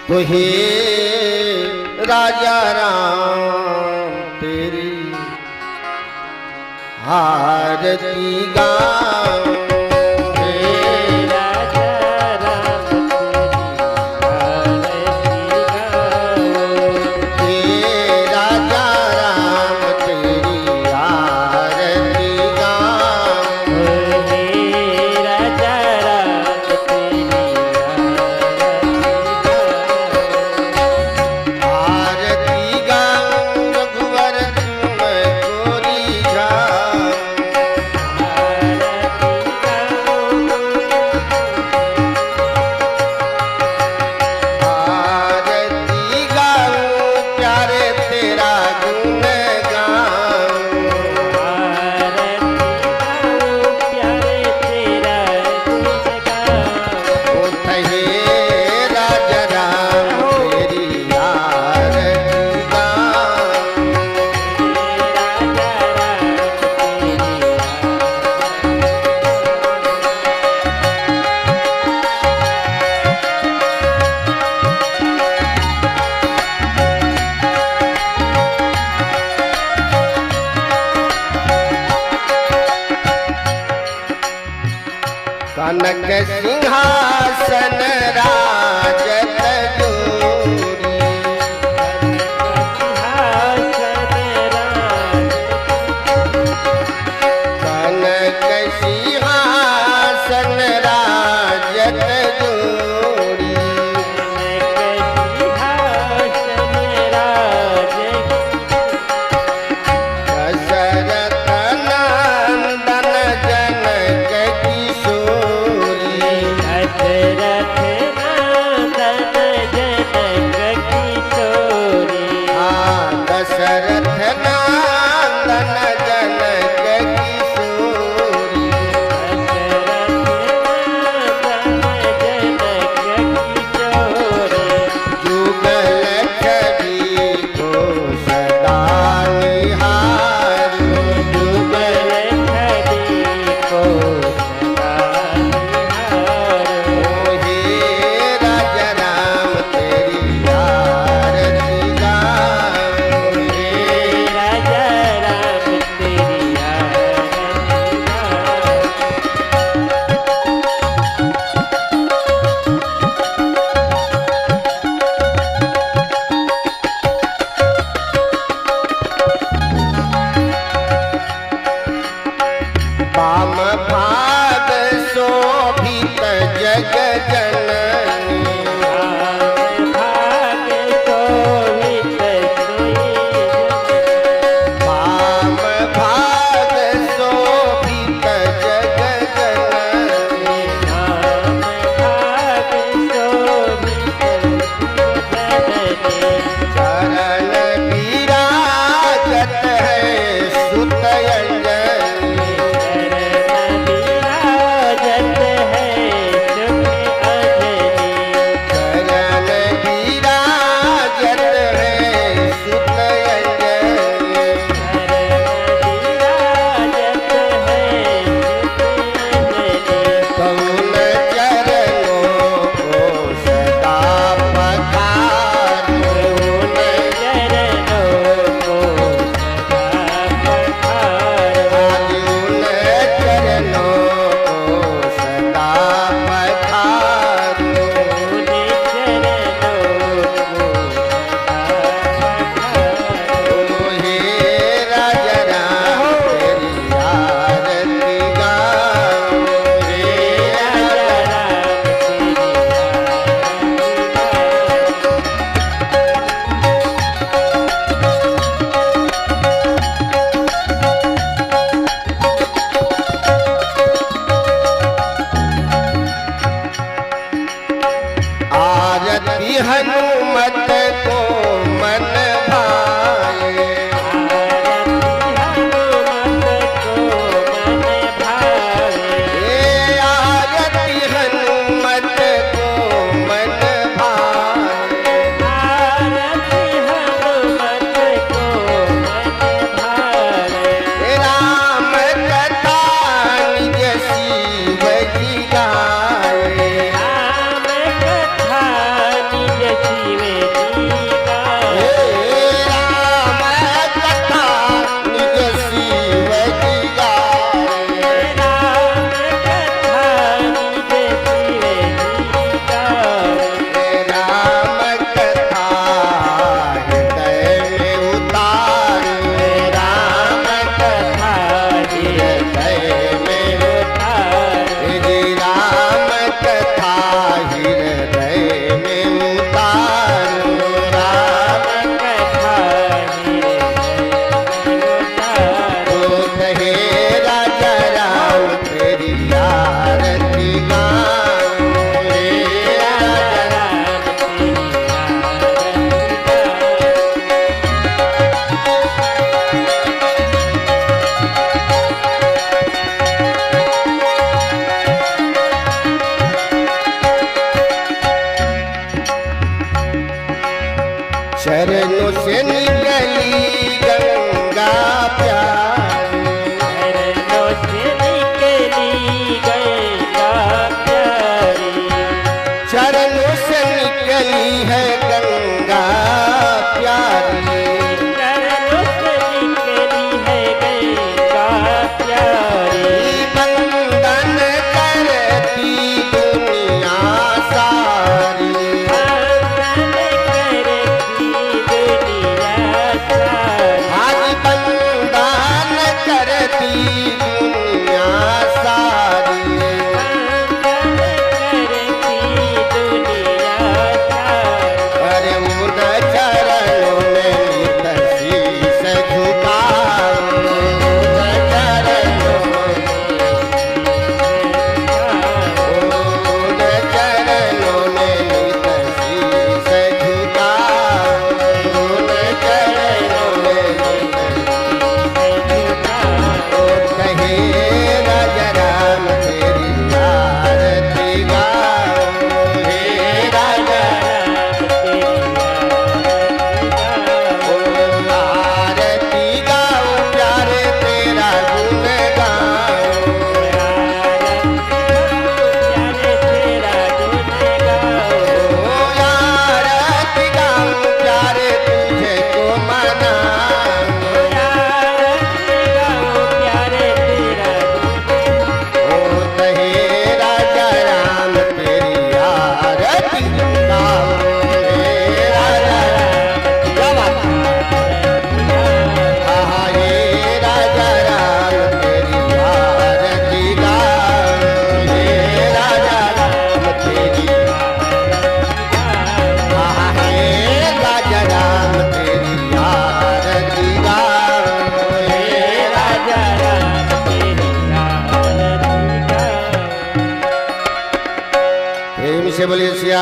तो हे राजा राम तेरी आरती गाऊं। कनक सिंहासन राजत जोरी, कनक सिंहासन राजत जोरी, दशरथ नंदन जनक किशोरी, दशरथ नंदन जनक किशोरी, जुगल छवि को सदा निहारो, जुगल छवि को वाम भाग शोभित जग जननी, वाम भाग शोभित जग जननी, चरण विराजत है सुत अंजनी, आरती हनुमत को मन भाए, आरती हनुमत को मन भाए, राम कथा निज शिव जी गाए, चरणों से निकली गंगा प्यारी, चरणों से निकली गंगा प्यारी, चरणों से निकली है गंगा प्यारी, चरणों से निकली है गंगा प्यारी। वंदन करती दुनिया सारी, वंदन करती दुनिया सारी, आज वंदन करती दुनिया सारी। वंदन करती दुनिया सारी। अरे उन चरणों में नित शीश झुकाओ, उन चरणों में, उन चरणों में नित शीश झुकाओ, उन चरणों में नित ओ कहे राजा राम तेरी आरती गाओ, हे राजा ओ आरती गाओ प्यारे तेरा गुण गाओ, ओ आरती गाओ प्यारे तुझे को मनाओ, ओ कहे राजा राम तेरी आरती गाओ, हे राजा क्या बात है? आहा, हे राजा राम तेरी आरती गाओ, हे राजा राम तेरी, आहा, हे राजा राम तेरी आरती गाओ, हे राजा प्रेम से बोलिए सिया